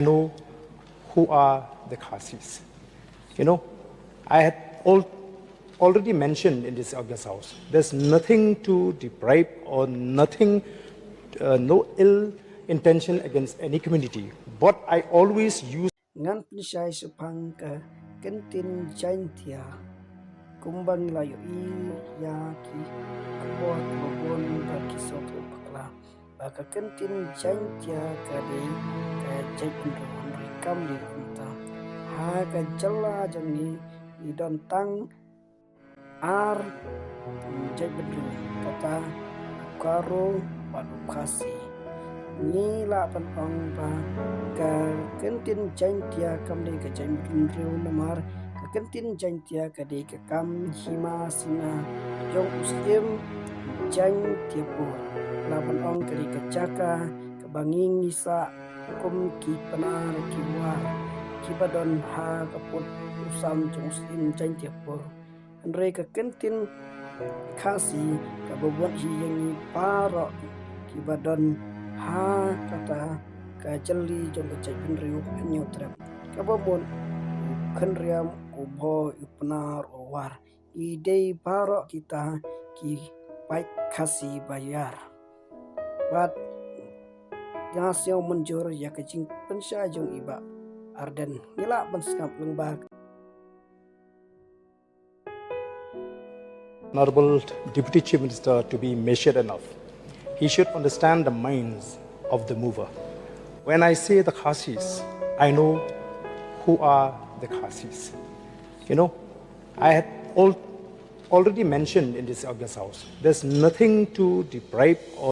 know who are the khasis. I had already mentioned in this August House, there's nothing to deprive or nothing, no ill intention against any community. But I always use jingpynshai supang ke kentin Jaintia kumbang layu I ya ki kuat babon bagi soto bakla baka kentin Jaintia kadi ke jepun rikam di kunta ha ke jala jani idon tang ar jepun kata karo padu khasi ni la pan ong ba ka kentin Jaintia kam de ka jepun riu namar kentin Jaintia kadi ke kam hima sina jong ustim Jaintia pur laban ong kadi ke caka ke banging isa kum ki penar ki war ki badon ha kaput usam jong ustim Jaintia pur andre ke kentin khasi ke bobot hi yang parok ki badon ha kata ke jeli jong ke jepun riu hanyo trap ke bobot kenriam ubo ipnar owar ide barok kita ki baik khasi bayar bat nasio menjur ya ke jingpynshai jong iba arden ngila benskap lengbag. Honorable Deputy Chief Minister to be measured enough. He should understand the minds of the mover. When I say the khasis, I know who are the khasis. I had already mentioned in this August House, there's nothing to deprive or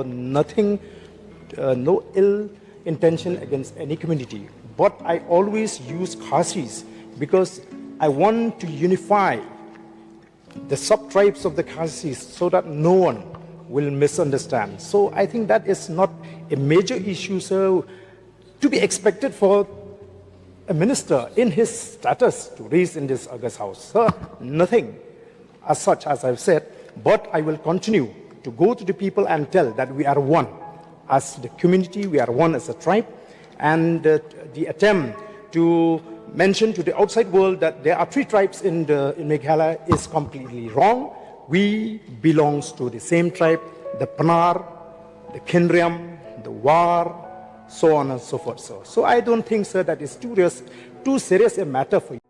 nothing, no ill intention against any community. But I always use khasis because I want to unify the sub-tribes of the khasis so that no one will misunderstand. So I think that is not a major issue, so to be expected for a minister in his status to raise in this August House. Sir, nothing as such as I've said, but I will continue to go to the people and tell that we are one as the community, we are one as a tribe, and the attempt to mention to the outside world that there are 3 tribes in Meghalaya is completely wrong. We belong to the same tribe, the Panar, the Kinriam, the War, so on and so forth. So I don't think, sir, that is too serious a matter for you.